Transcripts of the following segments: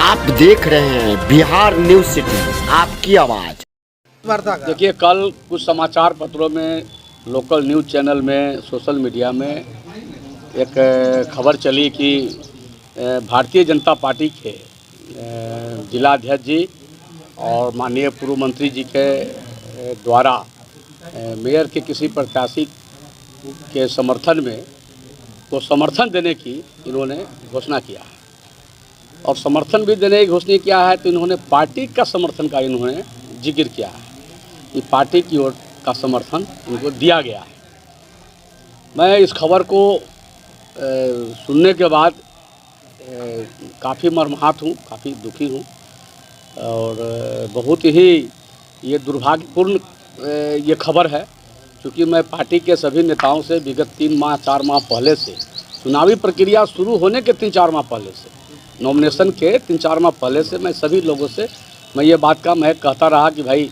आप देख रहे हैं बिहार न्यूज सिटी, आपकी आवाज। देखिए, कल कुछ समाचार पत्रों में, लोकल न्यूज़ चैनल में, सोशल मीडिया में एक खबर चली कि भारतीय जनता पार्टी के जिला अध्यक्ष जी और माननीय पूर्व मंत्री जी के द्वारा मेयर के किसी प्रत्याशी के समर्थन में को समर्थन देने की इन्होंने घोषणा किया है। और समर्थन भी देने की घोषणा किया है तो इन्होंने पार्टी का समर्थन का इन्होंने जिक्र किया है कि पार्टी की ओर का समर्थन इनको दिया गया है। मैं इस खबर को सुनने के बाद काफ़ी मर्माहत हूँ, काफ़ी दुखी हूँ और बहुत ही ये दुर्भाग्यपूर्ण ये खबर है, क्योंकि मैं पार्टी के सभी नेताओं से विगत 3 माह 4 माह पहले से, चुनावी प्रक्रिया शुरू होने के 3-4 माह पहले से, नॉमिनेशन के 3-4 माह पहले से मैं सभी लोगों से ये बात का मैं कहता रहा कि भाई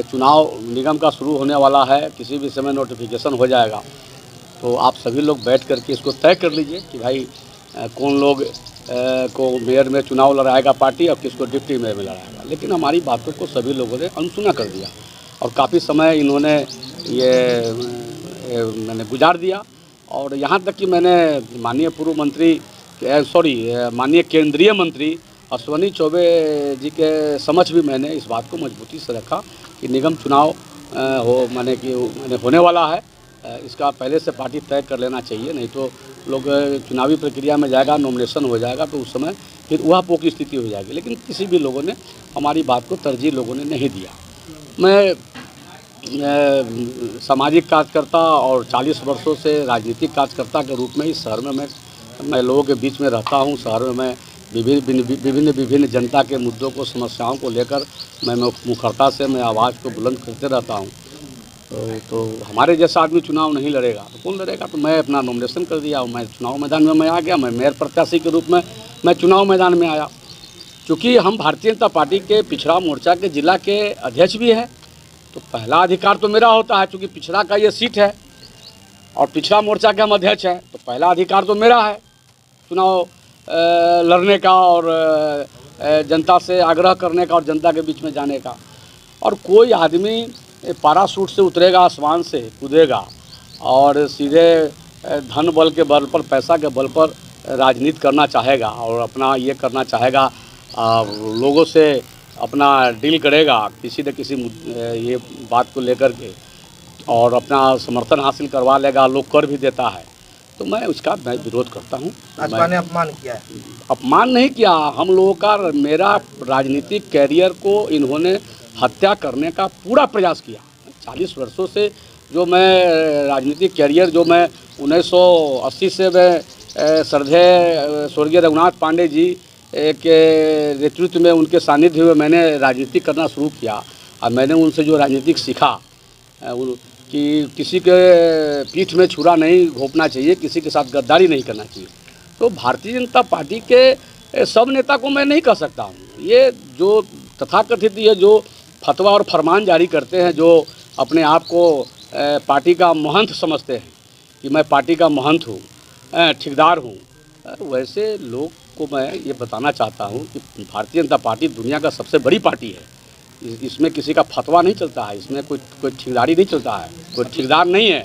चुनाव निगम का शुरू होने वाला है, किसी भी समय नोटिफिकेशन हो जाएगा, तो आप सभी लोग बैठ करके इसको तय कर लीजिए कि भाई कौन लोग को मेयर में चुनाव लड़ाएगा पार्टी और किसको डिप्टी मेयर में लड़ाएगा। लेकिन हमारी बातों को सभी लोगों ने अनसुना कर दिया और काफ़ी समय इन्होंने ये मैंने गुजार दिया। और यहाँ तक कि मैंने माननीय पूर्व मंत्री माननीय केंद्रीय मंत्री अश्विनी चौबे जी के समक्ष भी मैंने इस बात को मजबूती से रखा कि निगम चुनाव होने वाला है, इसका पहले से पार्टी तय कर लेना चाहिए, नहीं तो लोग चुनावी प्रक्रिया में जाएगा, नॉमिनेशन हो जाएगा तो उस समय फिर वह पोक की स्थिति हो जाएगी। लेकिन किसी भी लोगों ने हमारी बात को तरजीह लोगों ने नहीं दिया। मैं सामाजिक कार्यकर्ता और 40 वर्षों से राजनीतिक कार्यकर्ता के रूप में इस शहर में मैं लोगों के बीच में रहता हूँ। शहर में मैं विभिन्न जनता के मुद्दों को, समस्याओं को लेकर मैं मुखरता से मैं आवाज़ को बुलंद करते रहता हूँ। तो हमारे जैसा आदमी चुनाव नहीं लड़ेगा तो कौन लड़ेगा। तो मैं अपना नॉमिनेशन कर दिया और मैं चुनाव मैदान में मैं आ गया। मैं मेयर प्रत्याशी के रूप में मैं चुनाव मैदान में आया। क्योंकि हम भारतीय जनता पार्टी के पिछड़ा मोर्चा के जिला के अध्यक्ष भी हैं, तो पहला अधिकार तो मेरा होता है, क्योंकि पिछड़ा का ये सीट है और पिछड़ा मोर्चा के हम अध्यक्ष हैं, तो पहला अधिकार तो मेरा है चुनाव लड़ने का और जनता से आग्रह करने का और जनता के बीच में जाने का। और कोई आदमी पैराशूट से उतरेगा, आसमान से कूदेगा और सीधे धन बल के बल पर, पैसा के बल पर राजनीति करना चाहेगा और अपना ये करना चाहेगा, लोगों से अपना डील करेगा किसी न किसी ये बात को लेकर के और अपना समर्थन हासिल करवा लेगा, लोग कर भी देता है, तो मैं विरोध करता हूँ। भाजपा ने अपमान किया है। अपमान नहीं किया, हम लोगों का मेरा राजनीतिक कैरियर को इन्होंने हत्या करने का पूरा प्रयास किया। 40 वर्षों से जो मैं राजनीतिक कैरियर, जो मैं 1980 से मैं श्रद्धेय स्वर्गीय रघुनाथ पांडे जी के नेतृत्व में, उनके सानिध्य में मैंने राजनीति करना शुरू किया और मैंने उनसे जो राजनीतिक सीखा कि किसी के पीठ में छुरा नहीं घोंपना चाहिए, किसी के साथ गद्दारी नहीं करना चाहिए। तो भारतीय जनता पार्टी के सब नेता को मैं नहीं कह सकता हूँ। ये जो तथाकथित ये जो फतवा और फरमान जारी करते हैं, जो अपने आप को पार्टी का महंत समझते हैं कि मैं पार्टी का महंत हूँ, ठेकेदार हूँ, वैसे लोग को मैं ये बताना चाहता हूँ कि भारतीय जनता पार्टी दुनिया का सबसे बड़ी पार्टी है। इसमें किसी का फतवा नहीं चलता है, इसमें कोई ठेकेदारी नहीं चलता है, कोई ठेकेदार नहीं है।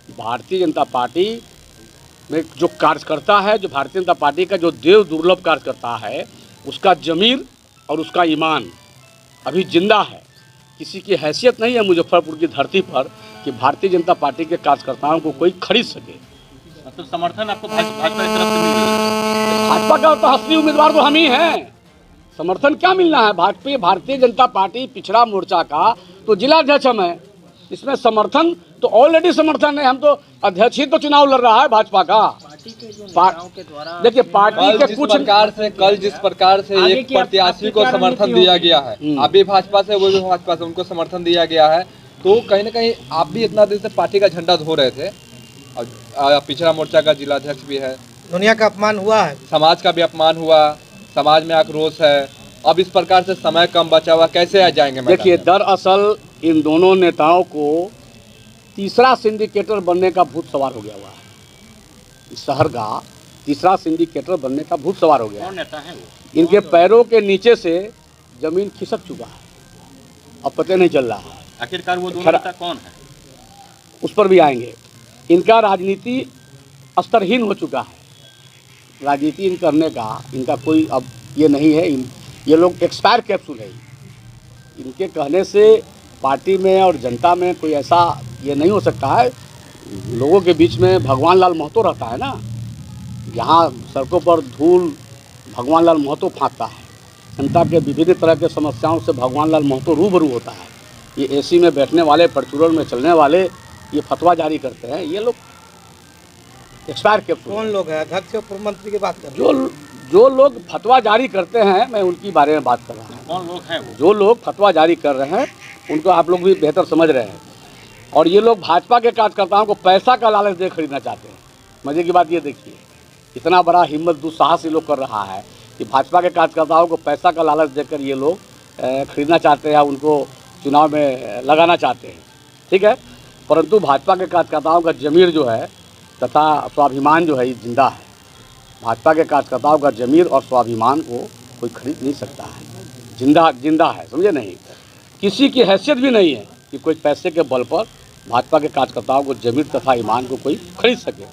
भारतीय जनता पार्टी में जो कार्यकर्ता है, जो भारतीय जनता पार्टी का जो देव दुर्लभ कार्यकर्ता है, उसका ज़मीर और उसका ईमान अभी जिंदा है। किसी की हैसियत नहीं है मुजफ्फरपुर की धरती पर कि भारतीय जनता पार्टी के कार्यकर्ताओं को कोई खरीद सके। मतलब समर्थन आपको भाजपा की तरफ से मिल रही है? भाजपा का तो असली उम्मीदवार तो हम ही हैं। समर्थन क्या मिलना है? भारतीय जनता पार्टी पिछड़ा मोर्चा का तो जिला अध्यक्ष हम हैं, इसमें समर्थन तो ऑलरेडी समर्थन है। हम तो अध्यक्ष ही तो चुनाव लड़ रहा है भाजपा का। देखिए, पार्टी के कुछ प्रकार से कल जिस प्रकार से एक प्रत्याशी को समर्थन दिया गया है, आप भी भाजपा से, वो भी भाजपा से, उनको समर्थन दिया गया है, तो कहीं ना कहीं आप भी इतना दिन से पार्टी का झंडा धो रहे थे और पिछड़ा मोर्चा का जिला अध्यक्ष भी है। दुनिया का अपमान हुआ है, समाज का भी अपमान हुआ, समाज में आक्रोश है। अब इस प्रकार से समय कम बचा हुआ, कैसे आ जाएंगे? देखिए, दरअसल इन दोनों नेताओं को तीसरा सिंडिकेटर बनने का भूत सवार हो गया हुआ है। इस शहर का तीसरा सिंडिकेटर बनने का भूत सवार हो गया। कौन नेता है वो? इनके पैरों के नीचे से जमीन खिसक चुका है, अब पता नहीं चल रहा है। आखिरकार वो दोनों खरा- नेता कौन है? उस पर भी आएंगे। इनका राजनीति स्तरहीन हो चुका है। राजनीति इन करने का इनका कोई अब ये नहीं है। ये लोग एक्सपायर कैप्सूल है। इनके कहने से पार्टी में और जनता में कोई ऐसा ये नहीं हो सकता है। लोगों के बीच में भगवान लाल महतो रहता है ना, यहाँ सड़कों पर धूल भगवान लाल महतो फाँकता है। जनता के विभिन्न तरह के समस्याओं से भगवान लाल महतो रूबरू होता है। ये एसी में बैठने वाले, परचूरन में चलने वाले, ये फतवा जारी करते हैं। ये लोग एक्सपायर कैप्सूल। कौन लोग हैं? अध्यक्ष और पूर्व मंत्री की बात कर रहे हैं। जो लोग फतवा जारी करते हैं, मैं उनकी बारे में बात कर रहा हूँ। कौन लोग हैं वो? जो लोग फतवा जारी कर रहे हैं उनको आप लोग भी बेहतर समझ रहे हैं। और ये लोग भाजपा के कार्यकर्ताओं को पैसा का लालच दे खरीदना चाहते हैं। मजे की बात ये देखिए, इतना बड़ा हिम्मत दुस्साहस ये लोग कर रहा है कि भाजपा के कार्यकर्ताओं को पैसा का लालच देकर ये लोग खरीदना चाहते हैं, उनको चुनाव में लगाना चाहते हैं। ठीक है, परंतु भाजपा के कार्यकर्ताओं का ज़मीर जो है तथा स्वाभिमान जो है ये जिंदा है। भाजपा के कार्यकर्ताओं का ज़मीर और स्वाभिमान को कोई खरीद नहीं सकता है। जिंदा है, समझे नहीं। किसी की हैसियत भी नहीं है कि कोई पैसे के बल पर भाजपा के कार्यकर्ताओं को ज़मीर तथा ईमान को कोई खरीद सके।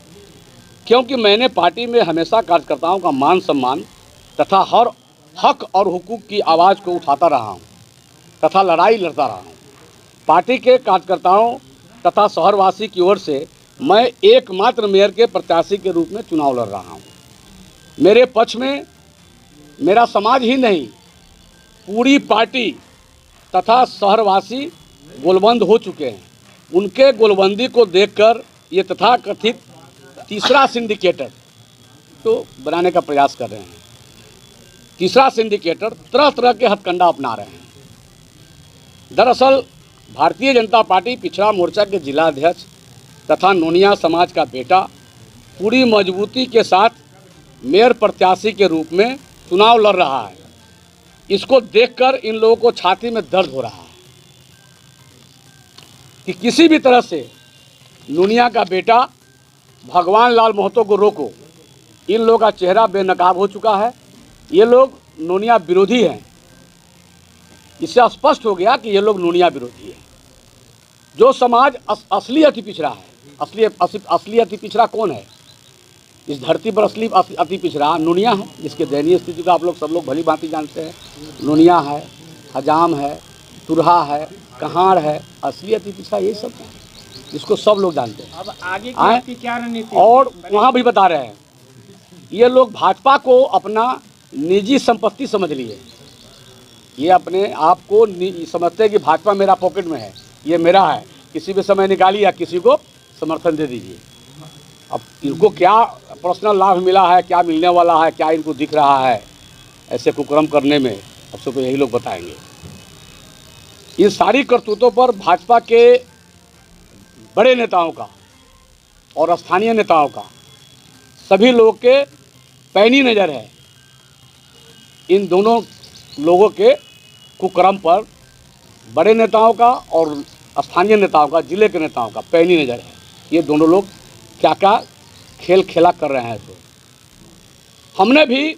क्योंकि मैंने पार्टी में हमेशा कार्यकर्ताओं का मान सम्मान तथा हर हक और हुकूक की आवाज़ को उठाता रहा हूँ तथा लड़ाई लड़ता रहा हूँ। पार्टी के कार्यकर्ताओं तथा शहरवासी की ओर से मैं एकमात्र मेयर के प्रत्याशी के रूप में चुनाव लड़ रहा हूँ। मेरे पक्ष में मेरा समाज ही नहीं, पूरी पार्टी तथा शहरवासी गोलबंद हो चुके हैं। उनके गोलबंदी को देखकर ये तथाकथित तीसरा सिंडिकेटर तो बनाने का प्रयास कर रहे हैं। तीसरा सिंडिकेटर तरह तरह के हथकंडा अपना रहे हैं। दरअसल भारतीय जनता पार्टी पिछड़ा मोर्चा के जिला अध्यक्ष तथा नोनिया समाज का बेटा पूरी मजबूती के साथ मेयर प्रत्याशी के रूप में चुनाव लड़ रहा है। इसको देखकर इन लोगों को छाती में दर्द हो रहा है कि किसी भी तरह से नोनिया का बेटा भगवान लाल महतो को रोको। इन लोगों का चेहरा बेनकाब हो चुका है। ये लोग नोनिया विरोधी हैं। इससे स्पष्ट हो गया कि ये लोग नोनिया विरोधी हैं। जो समाज असली अति पिछड़ा है, असली अति पिछड़ा कौन है इस धरती पर? असली अति पिछड़ा नोनिया है, जिसके दयनीय स्थिति को आप लोग सब लोग भली भांति जानते हैं। नोनिया है, हजाम है, तुरहा है, कहार है, असली अति पिछड़ा यही सब है, जिसको सब लोग जानते हैं। अब आगे की आपकी क्या रणनीति? और वहाँ भी बता रहे हैं, ये लोग भाजपा को अपना निजी संपत्ति समझ लिए। ये अपने आप को समझते हैं कि भाजपा मेरा पॉकेट में है, ये मेरा है, किसी भी समय निकालिए या किसी को समर्थन दे दीजिए। अब इनको क्या पर्सनल लाभ मिला है, क्या मिलने वाला है, क्या इनको दिख रहा है ऐसे कुकर्म करने में, अब सबको यही लोग बताएंगे। इन सारी करतूतों पर भाजपा के बड़े नेताओं का और स्थानीय नेताओं का, सभी लोगों के पैनी नज़र है। इन दोनों लोगों के कुकर्म पर बड़े नेताओं का और स्थानीय नेताओं का, जिले के नेताओं का पैनी नज़र है। ये दोनों लोग क्या क्या खेल खेला कर रहे हैं। तो हमने भी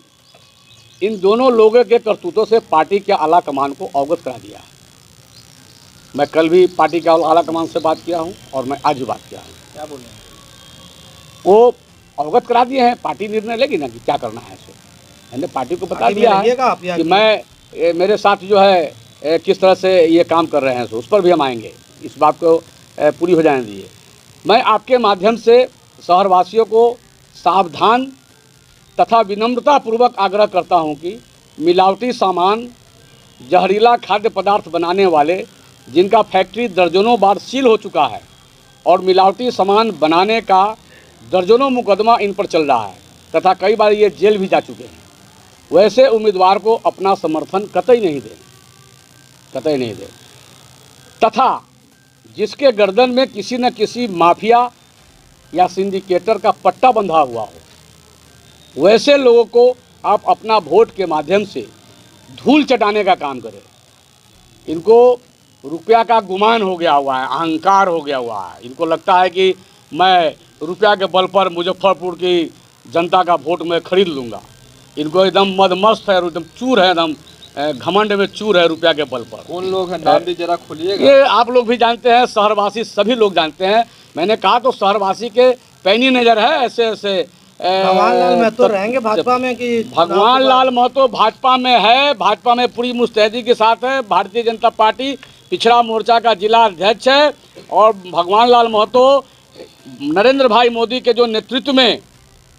इन दोनों लोगों के करतूतों से पार्टी के आला कमान को अवगत करा दिया है। मैं कल भी पार्टी के आला कमान से बात किया हूं और मैं आज भी बात किया हूं। क्या बोले? वो अवगत करा दिए हैं, पार्टी निर्णय लेगी ना कि क्या करना है। सो मैंने पार्टी को बता दिया है कि मैं मेरे साथ जो है किस तरह से ये काम कर रहे हैं। सो उस पर भी हम आएंगे, इस बात को पूरी हो जाने दीजिए। मैं आपके माध्यम से शहरवासियों को सावधान तथा विनम्रतापूर्वक आग्रह करता हूं कि मिलावटी सामान, जहरीला खाद्य पदार्थ बनाने वाले जिनका फैक्ट्री दर्जनों बार सील हो चुका है और मिलावटी सामान बनाने का दर्जनों मुकदमा इन पर चल रहा है तथा कई बार ये जेल भी जा चुके हैं, वैसे उम्मीदवार को अपना समर्थन कतई नहीं दें तथा जिसके गर्दन में किसी न किसी माफिया या सिंडिकेटर का पट्टा बंधा हुआ हो, वैसे लोगों को आप अपना वोट के माध्यम से धूल चटाने का काम करें। इनको रुपया का गुमान हो गया हुआ है, अहंकार हो गया हुआ है। इनको लगता है कि मैं रुपया के बल पर मुजफ्फरपुर की जनता का वोट मैं खरीद लूँगा। इनको एकदम मदमस्त है, एकदम चूर है, एकदम घमंड में चूर है रुपया के बल पर। कौन लोग हैं, नाम भी जरा खोलिएगा। ये आप लोग भी जानते हैं, शहरवासी सभी लोग जानते हैं। मैंने कहा तो शहरवासी के पैनी नज़र है ऐसे ऐसे। भगवान लाल महतो रहेंगे भाजपा में कि भगवान लाल महतो भाजपा में है, भाजपा में पूरी मुस्तैदी के साथ है। भारतीय जनता पार्टी पिछड़ा मोर्चा का जिला अध्यक्ष है और भगवान लाल महतो नरेंद्र भाई मोदी के जो नेतृत्व में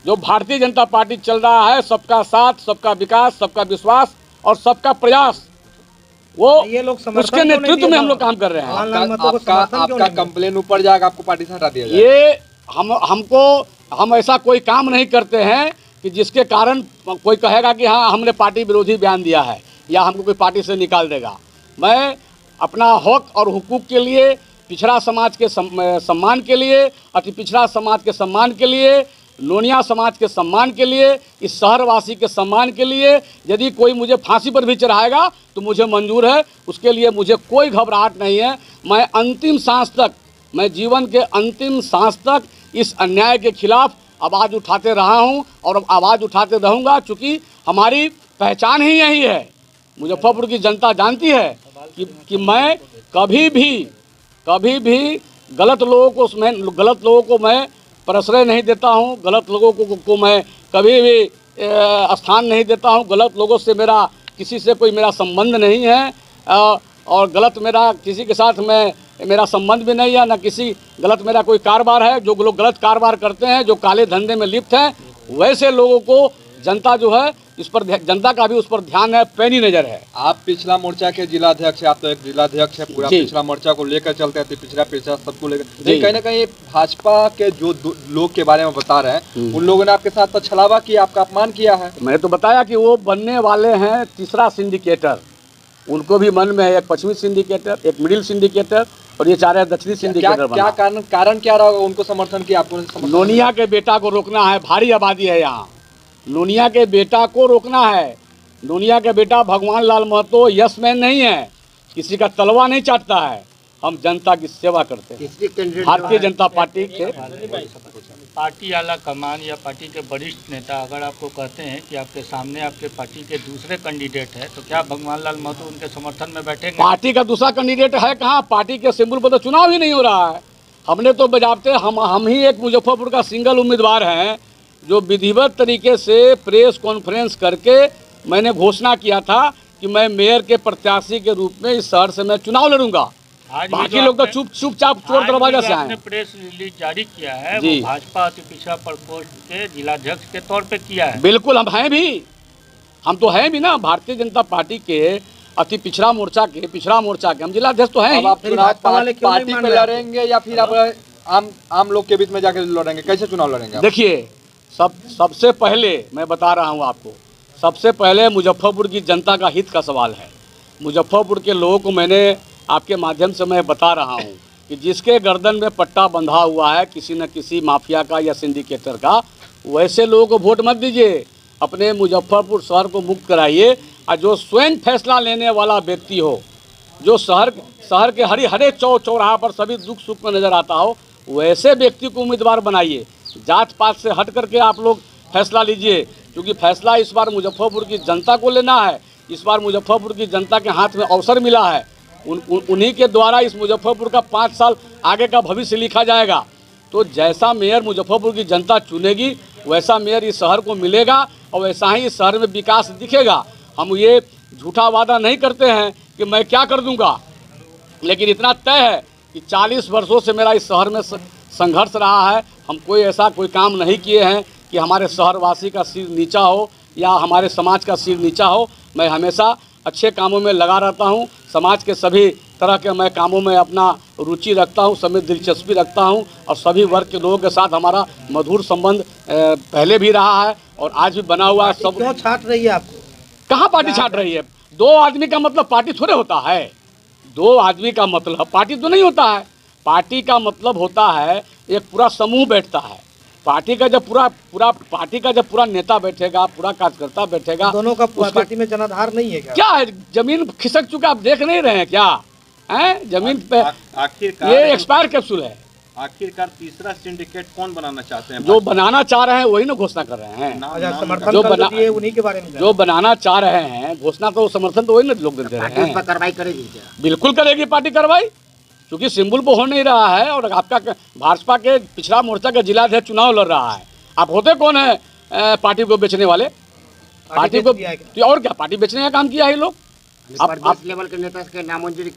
जो भारतीय जनता पार्टी चल रहा है, सबका साथ, सबका विकास, सबका विश्वास और सबका प्रयास, वो ये लोग समर्थन उसके नेतृत्व में हम लोग काम कर रहे हैं। भगवान लाल महतो को समर्थन क्यों आपका नहीं? कंप्लेन ऊपर जाएगा, आपको पार्टी से हटा दिया जाएगा। ये हम ऐसा कोई काम नहीं करते हैं कि जिसके कारण कोई कहेगा कि हाँ हमने पार्टी विरोधी बयान दिया है या हमको कोई पार्टी से निकाल देगा। मैं अपना हक और हुकूक के लिए, पिछड़ा समाज के सम्मान के लिए, अति पिछड़ा समाज के सम्मान के लिए, नोनिया समाज के सम्मान के लिए, इस शहरवासी के सम्मान के लिए यदि कोई मुझे फांसी पर भी चढ़ाएगा तो मुझे मंजूर है। उसके लिए मुझे कोई घबराहट नहीं है। मैं अंतिम सांस तक, मैं जीवन के अंतिम सांस तक इस अन्याय के खिलाफ आवाज़ उठाते रहा हूं और आवाज़ उठाते रहूंगा, चूँकि हमारी पहचान ही यही है। मुजफ्फरपुर की जनता जानती है कि मैं कभी भी गलत लोगों को मैं प्रश्रय नहीं देता हूं, गलत लोगों को मैं कभी भी स्थान नहीं देता हूं। गलत लोगों से मेरा किसी से कोई मेरा संबंध नहीं है और गलत मेरा किसी के साथ मेरा संबंध भी नहीं है, ना किसी गलत मेरा कोई कारोबार है। जो लोग गलत कारोबार करते हैं, जो काले धंधे में लिप्त हैं, वैसे लोगों को जनता जो है इस पर, जनता का भी उस पर ध्यान है, पैनी नज़र है। आप पिछड़ा मोर्चा के जिला अध्यक्ष है, आप तो एक जिला अध्यक्ष है, पूरा पिछड़ा मोर्चा को लेकर चलते हैं, पिछड़ा सबको लेकर। लेकिन कहीं ना कहीं भाजपा के जो लोग के बारे में बता रहे हैं, उन लोगों ने आपके साथ तो छलावा किया, आपका अपमान किया है। मैंने तो बताया कि वो बनने वाले हैं तीसरा सिंडिकेटर। उनको भी मन में है एक पश्चिमी सिंडिकेटर, एक मिडिल सिंडिकेटर और ये चाह रहे हैं दक्षिणी सिंडिकेटर। क्या कारण क्या रहा उनको समर्थन किया आपको? नोनिया के बेटा को रोकना है, भारी आबादी है यहाँ। नोनिया के बेटा को रोकना है। नोनिया के बेटा भगवान लाल महतो यस मैन नहीं है, किसी का तलवा नहीं चाटता है। हम जनता की सेवा करते हैं। भारतीय जनता पार्टी के पार्टी आला कमान या पार्टी के वरिष्ठ नेता अगर आपको कहते हैं कि आपके सामने आपके पार्टी के दूसरे कैंडिडेट है, तो क्या भगवान लाल महतो उनके समर्थन में बैठेंगे? पार्टी का दूसरा कैंडिडेट है कहाँ? पार्टी के सिंबल पर तो चुनाव ही नहीं हो रहा है। हमने तो बजाबते हम ही एक मुजफ्फरपुर का सिंगल उम्मीदवार हैं जो विधिवत तरीके से प्रेस कॉन्फ्रेंस करके मैंने घोषणा किया था कि मैं मेयर के प्रत्याशी के रूप में इस शहर से मैं चुनाव लड़ूंगा। बाकी लोग तो चुपचाप चोर दरवाजा से आए। प्रेस रिलीज जारी किया है, वो भाजपा अति पिछड़ा प्रकोष्ठ के जिलाध्यक्ष के तौर पे किया है। बिल्कुल, हम हैं भी, हम तो हैं भी ना। भारतीय जनता पार्टी के अति पिछड़ा मोर्चा के हम जिलाध्यक्ष तो हैं। आप चुनाव पार्टी पे लड़ेंगे या फिर आप आम लोग के बीच में जाकर लड़ेंगे? कैसे चुनाव लड़ेंगे? देखिए, सबसे पहले मैं बता रहा हूँ आपको, सबसे पहले मुजफ्फरपुर की जनता का हित का सवाल है। मुजफ्फरपुर के लोगों को मैंने आपके माध्यम से मैं बता रहा हूँ कि जिसके गर्दन में पट्टा बंधा हुआ है किसी न किसी माफिया का या सिंडिकेटर का, वैसे लोगों को वोट मत दीजिए। अपने मुजफ्फरपुर शहर को मुक्त कराइए और जो स्वयं फैसला लेने वाला व्यक्ति हो, जो शहर के हरे चौराहा पर सभी दुख सुख में नज़र आता हो, वैसे व्यक्ति को उम्मीदवार बनाइए। जात पात से हट करके आप लोग फैसला लीजिए, क्योंकि फैसला इस बार मुजफ्फरपुर की जनता को लेना है। इस बार मुजफ्फरपुर की जनता के हाथ में अवसर मिला है। उन्हीं के द्वारा इस मुजफ्फरपुर का 5 साल आगे का भविष्य लिखा जाएगा। तो जैसा मेयर मुजफ्फरपुर की जनता चुनेगी, वैसा मेयर इस शहर को मिलेगा और वैसा ही इस शहर में विकास दिखेगा। हम ये झूठा वादा नहीं करते हैं कि मैं क्या कर दूंगा, लेकिन इतना तय है कि 40 वर्षों से मेरा इस शहर में संघर्ष रहा है। हम कोई काम नहीं किए हैं कि हमारे शहरवासी का सिर नीचा हो या हमारे समाज का सिर नीचा हो। मैं हमेशा अच्छे कामों में लगा रहता हूं। समाज के सभी तरह के मैं कामों में अपना रुचि रखता हूं, सभी दिलचस्पी रखता हूं और सभी वर्ग के लोगों के साथ हमारा मधुर संबंध पहले भी रहा है और आज भी बना हुआ है। सब क्यों छाट रही है आपको? कहाँ पार्टी छाट रही है? 2 आदमी का मतलब पार्टी थोड़े होता है। 2 आदमी का मतलब पार्टी तो नहीं होता है। पार्टी का मतलब होता है एक पूरा समूह बैठता है। पार्टी का जब पूरा नेता बैठेगा, पूरा कार्यकर्ता बैठेगा, दोनों का पार्टी में जनाधार नहीं है क्या है? जमीन खिसक चुका, आप देख नहीं रहे हैं क्या? हैं जमीन पे आखिरकार ये एक्सपायर कैप्सूल है। आखिरकार तीसरा सिंडिकेट कौन बनाना चाहते हैं? जो बनाना चाह रहे हैं वही ना घोषणा कर रहे हैं। अच्छा, समर्थन जो कर बना- दिए उन्हीं के बारे में जो बनाना चाह रहे हैं घोषणा तो समर्थन तो वही ना लोग दे रहे हैं। कार्रवाई करेगी क्या? बिल्कुल करेगी पार्टी कार्रवाई, क्योंकि सिंबल को हो नहीं रहा है और आपका भाजपा के पिछड़ा मोर्चा का जिला अध्यक्ष चुनाव लड़ रहा है। आप होते कौन है पार्टी को बेचने वाले? पार्टी को तो और क्या पार्टी बेचने का काम किया है ये लोग। आप लेवल के नेता के नामंजूरी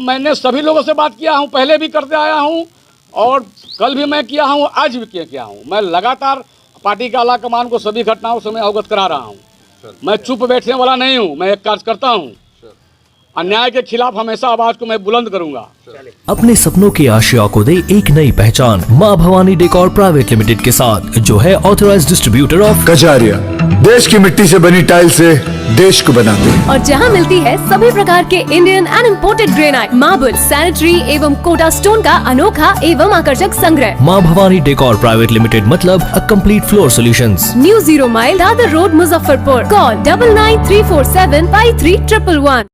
मैंने सभी लोगों से बात किया हूँ, पहले भी करते आया हूँ और कल भी मैं किया हूँ, आज भी किया हूँ। मैं लगातार पार्टी के आला कमान को सभी घटनाओं से मैं अवगत करा रहा हूँ। मैं चुप बैठने वाला नहीं हूँ, मैं एक कार्यकर्ता हूँ। अन्याय के खिलाफ हमेशा आवाज को मैं बुलंद करूंगा। अपने सपनों की आशिया को दे एक नई पहचान माँ भवानी डेकोर प्राइवेट लिमिटेड के साथ, जो है ऑथराइज्ड डिस्ट्रीब्यूटर ऑफ कजारिया। देश की मिट्टी से बनी टाइल से देश को बनाते हैं। और जहां मिलती है सभी प्रकार के Indian and imported granite, marble, sanitary एवं कोटा स्टोन का अनोखा एवं आकर्षक संग्रह। माँ भवानी डेकोर प्राइवेट लिमिटेड मतलब a complete floor solutions. New 0 mile Dadar road, Muzaffarpur. Call 9934753111।